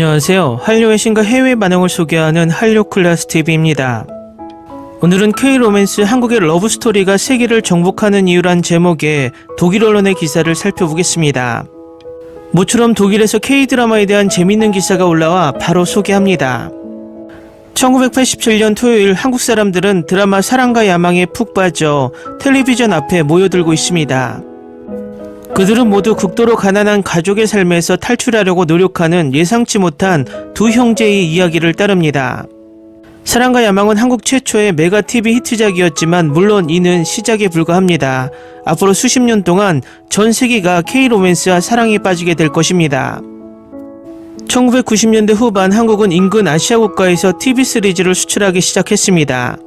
안녕하세요. 한류의 신과 해외 반응을 소개하는 한류클래스TV입니다. 오늘은 K-로맨스 한국의 러브스토리가 세계를 정복하는 이유란 제목의 독일 언론의 기사를 살펴보겠습니다. 모처럼 독일에서 K-드라마에 대한 재밌는 기사가 올라와 바로 소개합니다. 1987년 토요일 한국 사람들은 드라마 사랑과 야망에 푹 빠져 텔레비전 앞에 모여들고 있습니다. 그들은 모두 극도로 가난한 가족의 삶에서 탈출하려고 노력하는 예상치 못한 두 형제의 이야기를 따릅니다. 사랑과 야망은 한국 최초의 메가 TV 히트작이었지만 물론 이는 시작에 불과합니다. 앞으로 수십 년 동안 전 세계가 K-로맨스와 사랑에 빠지게 될 것입니다. 1990년대 후반 한국은 인근 아시아 국가에서 TV 시리즈를 수출하기 시작했습니다.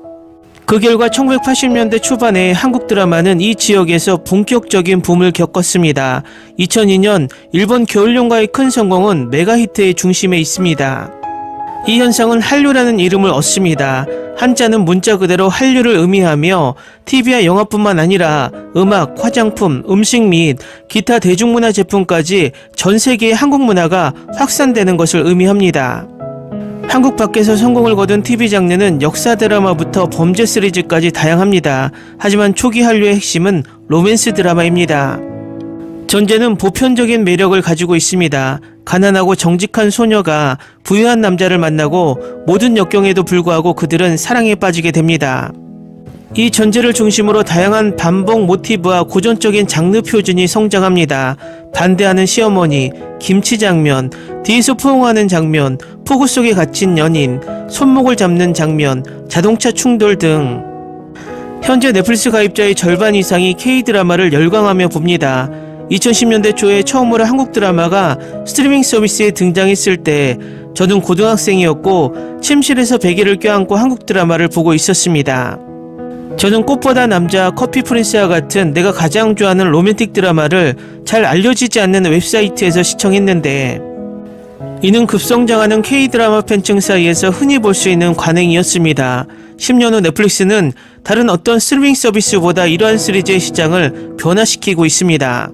그 결과 1980년대 초반에 한국 드라마는 이 지역에서 본격적인 붐을 겪었습니다. 2002년 일본 겨울연가의 큰 성공은 메가히트의 중심에 있습니다. 이 현상은 한류라는 이름을 얻습니다. 한자는 문자 그대로 한류를 의미하며 TV와 영화뿐만 아니라 음악, 화장품, 음식 및 기타 대중문화 제품까지 전 세계의 한국 문화가 확산되는 것을 의미합니다. 한국 밖에서 성공을 거둔 TV 장르는 역사 드라마부터 범죄 시리즈까지 다양합니다. 하지만 초기 한류의 핵심은 로맨스 드라마입니다. 전제는 보편적인 매력을 가지고 있습니다. 가난하고 정직한 소녀가 부유한 남자를 만나고 모든 역경에도 불구하고 그들은 사랑에 빠지게 됩니다. 이 전제를 중심으로 다양한 반복 모티브와 고전적인 장르 표준이 성장합니다. 반대하는 시어머니, 김치 장면, 뒤에서 포옹하는 장면, 폭우 속에 갇힌 연인, 손목을 잡는 장면, 자동차 충돌 등 현재 넷플릭스 가입자의 절반 이상이 K-드라마를 열광하며 봅니다. 2010년대 초에 처음으로 한국 드라마가 스트리밍 서비스에 등장했을 때 저는 고등학생이었고 침실에서 베개를 껴안고 한국 드라마를 보고 있었습니다. 저는 꽃보다 남자, 커피 프린스와 같은 내가 가장 좋아하는 로맨틱 드라마를 잘 알려지지 않는 웹사이트에서 시청했는데 이는 급성장하는 K-드라마 팬층 사이에서 흔히 볼 수 있는 관행이었습니다. 10년 후 넷플릭스는 다른 어떤 스트리밍 서비스보다 이러한 시리즈의 시장을 변화시키고 있습니다.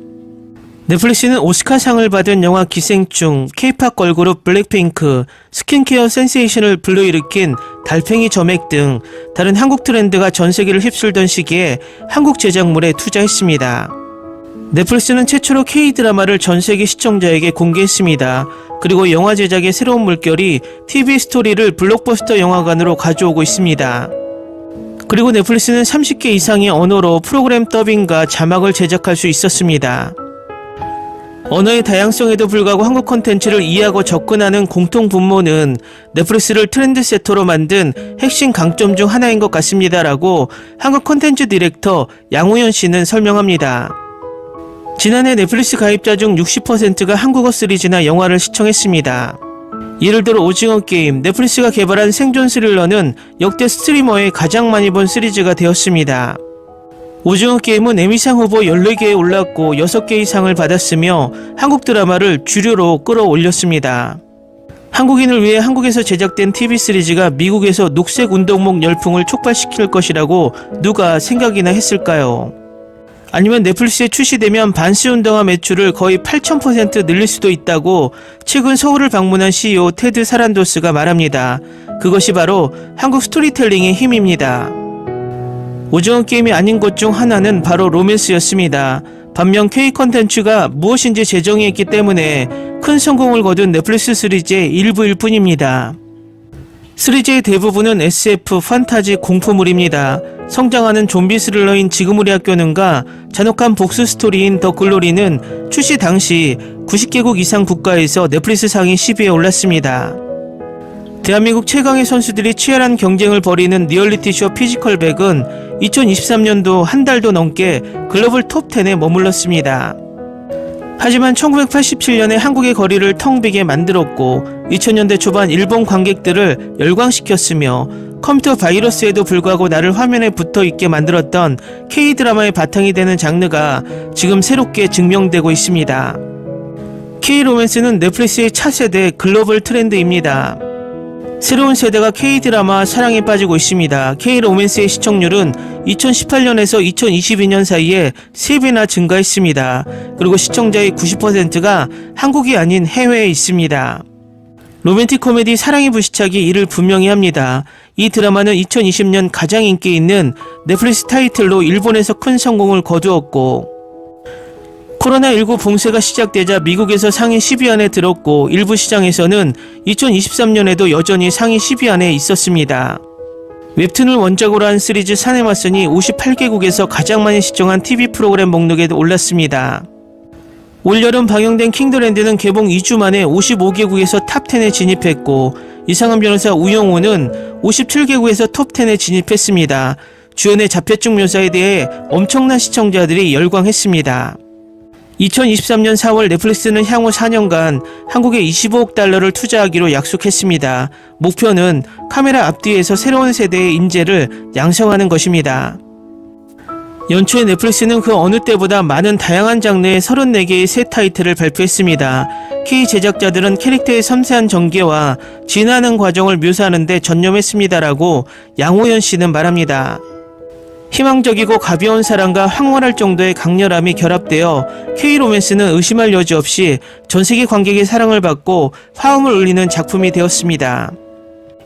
넷플릭스는 오스카상을 받은 영화 기생충, K-팝 걸그룹 블랙핑크, 스킨케어 센세이션을 불러일으킨 달팽이 점액 등 다른 한국 트렌드가 전 세계를 휩쓸던 시기에 한국 제작물에 투자했습니다. 넷플릭스는 최초로 K-드라마를 전 세계 시청자에게 공개했습니다. 그리고 영화 제작의 새로운 물결이 TV 스토리를 블록버스터 영화관으로 가져오고 있습니다. 그리고 넷플릭스는 30개 이상의 언어로 프로그램 더빙과 자막을 제작할 수 있었습니다. 언어의 다양성에도 불구하고 한국 콘텐츠를 이해하고 접근하는 공통 분모는 넷플릭스를 트렌드세터로 만든 핵심 강점 중 하나인 것 같습니다. 라고 한국 콘텐츠 디렉터 양우현 씨는 설명합니다. 지난해 넷플릭스 가입자 중 60%가 한국어 시리즈나 영화를 시청했습니다. 예를 들어 오징어 게임, 넷플릭스가 개발한 생존 스릴러는 역대 스트리머의 가장 많이 본 시리즈가 되었습니다. 오징어 게임은 에미상 후보 14개에 올랐고 6개의 상을 받았으며 한국 드라마를 주류로 끌어올렸습니다. 한국인을 위해 한국에서 제작된 TV 시리즈가 미국에서 녹색 운동복 열풍을 촉발시킬 것이라고 누가 생각이나 했을까요? 아니면 넷플릭스에 출시되면 반스 운동화 매출을 거의 8000% 늘릴 수도 있다고 최근 서울을 방문한 CEO 테드 사란도스가 말합니다. 그것이 바로 한국 스토리텔링의 힘입니다. 오징어 게임이 아닌 것 중 하나는 바로 로맨스였습니다. 반면 K 콘텐츠가 무엇인지 재정의했기 때문에 큰 성공을 거둔 넷플릭스 시리즈의 일부일 뿐입니다. 시리즈의 대부분은 SF, 판타지, 공포물입니다. 성장하는 좀비 스릴러인 지금 우리 학교는가 잔혹한 복수 스토리인 더 글로리는 출시 당시 90개국 이상 국가에서 넷플릭스 상위 10위에 올랐습니다. 대한민국 최강의 선수들이 치열한 경쟁을 벌이는 리얼리티쇼 피지컬백은 2023년도 한 달도 넘게 글로벌 톱10에 머물렀습니다. 하지만 1987년에 한국의 거리를 텅 비게 만들었고 2000년대 초반 일본 관객들을 열광시켰으며 컴퓨터 바이러스에도 불구하고 나를 화면에 붙어있게 만들었던 K-드라마의 바탕이 되는 장르가 지금 새롭게 증명되고 있습니다. K-로맨스는 넷플릭스의 차세대 글로벌 트렌드입니다. 새로운 세대가 K-드라마 사랑에 빠지고 있습니다. K-로맨스의 시청률은 2018년에서 2022년 사이에 3배나 증가했습니다. 그리고 시청자의 90%가 한국이 아닌 해외에 있습니다. 로맨틱 코미디 사랑의 불시착이 이를 분명히 합니다. 이 드라마는 2020년 가장 인기 있는 넷플릭스 타이틀로 일본에서 큰 성공을 거두었고, 코로나19 봉쇄가 시작되자 미국에서 상위 10위 안에 들었고, 일부 시장에서는 2023년에도 여전히 상위 10위 안에 있었습니다. 웹툰을 원작으로 한 시리즈 사내마선이 58개국에서 가장 많이 시청한 TV 프로그램 목록에 올랐습니다. 올여름 방영된 킹더랜드는 개봉 2주 만에 55개국에서 탑10에 진입했고, 이상한 변호사 우영우는 57개국에서 톱10에 진입했습니다. 주연의 자폐증 묘사에 대해 엄청난 시청자들이 열광했습니다. 2023년 4월 넷플릭스는 향후 4년간 한국에 25억 달러를 투자하기로 약속했습니다. 목표는 카메라 앞뒤에서 새로운 세대의 인재를 양성하는 것입니다. 연초에 넷플릭스는 그 어느 때보다 많은 다양한 장르의 34개의 새 타이틀을 발표했습니다. K 제작자들은 캐릭터의 섬세한 전개와 진화하는 과정을 묘사하는 데 전념했습니다라고 양호연 씨는 말합니다. 희망적이고 가벼운 사랑과 황홀할 정도의 강렬함이 결합되어 K-로맨스는 의심할 여지 없이 전세계 관객의 사랑을 받고 화음을 울리는 작품이 되었습니다.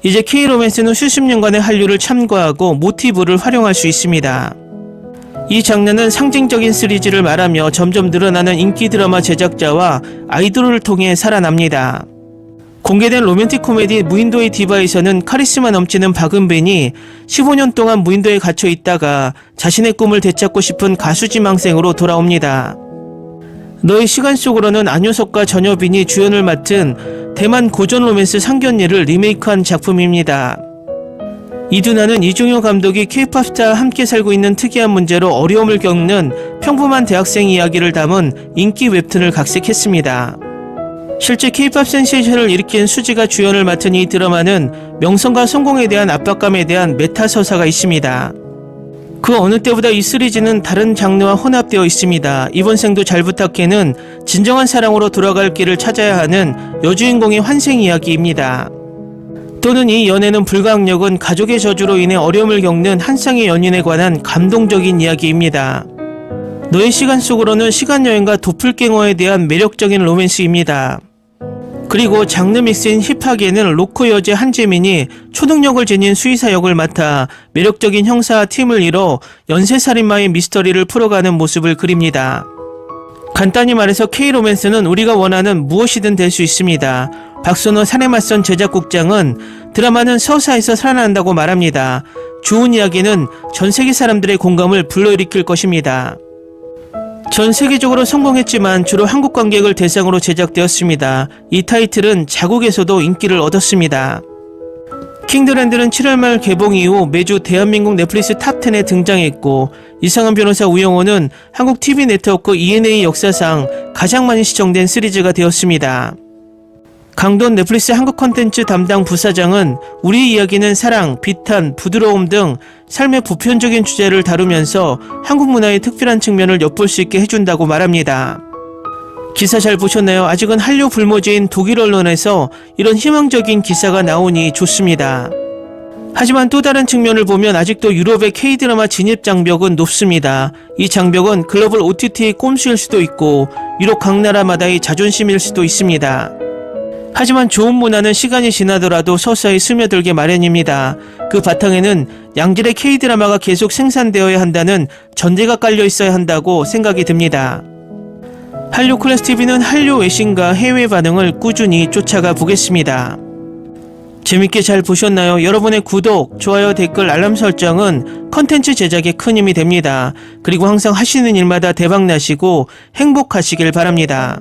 이제 K-로맨스는 수십 년간의 한류를 참고하고 모티브를 활용할 수 있습니다. 이 장르는 상징적인 시리즈를 말하며 점점 늘어나는 인기 드라마 제작자와 아이돌을 통해 살아납니다. 공개된 로맨틱 코미디 무인도의 디바에서는 카리스마 넘치는 박은빈이 15년 동안 무인도에 갇혀 있다가 자신의 꿈을 되찾고 싶은 가수 지망생으로 돌아옵니다. 너의 시간 속으로는 안효석과 전여빈이 주연을 맡은 대만 고전 로맨스 상견례를 리메이크한 작품입니다. 이두나는 이종효 감독이 K-POP 스타와 함께 살고 있는 특이한 문제로 어려움을 겪는 평범한 대학생 이야기를 담은 인기 웹툰을 각색했습니다. 실제 K-POP 센세이션을 일으킨 수지가 주연을 맡은 이 드라마는 명성과 성공에 대한 압박감에 대한 메타 서사가 있습니다. 그 어느 때보다 이 시리즈는 다른 장르와 혼합되어 있습니다. 이번 생도 잘 부탁해는 진정한 사랑으로 돌아갈 길을 찾아야 하는 여주인공의 환생 이야기입니다. 또는 이 연애는 불가항력은 가족의 저주로 인해 어려움을 겪는 한 쌍의 연인에 관한 감동적인 이야기입니다. 너의 시간 속으로는 시간여행과 도플갱어에 대한 매력적인 로맨스입니다. 그리고 장르 믹스인 힙하게는 로코 여제 한재민이 초능력을 지닌 수의사 역을 맡아 매력적인 형사와 팀을 이뤄 연쇄살인마의 미스터리를 풀어가는 모습을 그립니다. 간단히 말해서 K-로맨스는 우리가 원하는 무엇이든 될 수 있습니다. 박선호 사내맞선 제작국장은 드라마는 서사에서 살아난다고 말합니다. 좋은 이야기는 전 세계 사람들의 공감을 불러일으킬 것입니다. 전 세계적으로 성공했지만 주로 한국 관객을 대상으로 제작되었습니다. 이 타이틀은 자국에서도 인기를 얻었습니다. 킹더랜드는 7월 말 개봉 이후 매주 대한민국 넷플릭스 탑10에 등장했고, 이상한 변호사 우영우는 한국 TV 네트워크 ENA 역사상 가장 많이 시청된 시리즈가 되었습니다. 강돈 넷플릭스 한국 콘텐츠 담당 부사장은 우리 이야기는 사랑, 비탄, 부드러움 등 삶의 보편적인 주제를 다루면서 한국 문화의 특별한 측면을 엿볼 수 있게 해준다고 말합니다. 기사 잘 보셨나요? 아직은 한류 불모지인 독일 언론에서 이런 희망적인 기사가 나오니 좋습니다. 하지만 또 다른 측면을 보면 아직도 유럽의 K-드라마 진입 장벽은 높습니다. 이 장벽은 글로벌 OTT의 꼼수일 수도 있고 유럽 각 나라마다의 자존심일 수도 있습니다. 하지만 좋은 문화는 시간이 지나더라도 서서히 스며들게 마련입니다. 그 바탕에는 양질의 K-드라마가 계속 생산되어야 한다는 전제가 깔려 있어야 한다고 생각이 듭니다. 한류 클래스TV는 한류 외신과 해외 반응을 꾸준히 쫓아가 보겠습니다. 재밌게 잘 보셨나요? 여러분의 구독, 좋아요, 댓글, 알람 설정은 컨텐츠 제작에 큰 힘이 됩니다. 그리고 항상 하시는 일마다 대박나시고 행복하시길 바랍니다.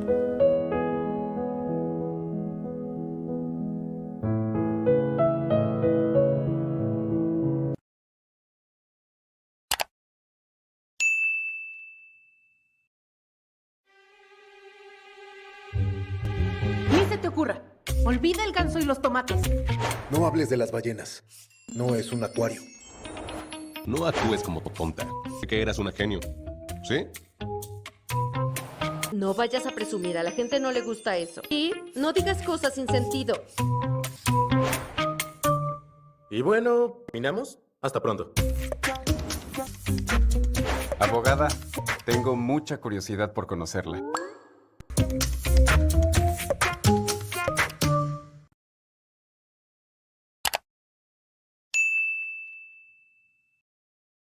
Ni se te ocurra. Olvida el ganso y los tomates. No hables de las ballenas. No es un acuario. No actúes como tonta. Que eras una genio. ¿Sí? No vayas a presumir, a la gente no le gusta eso. Y no digas cosas sin sentido. Y bueno, ¿terminamos? Hasta pronto. Abogada, tengo mucha curiosidad por conocerla.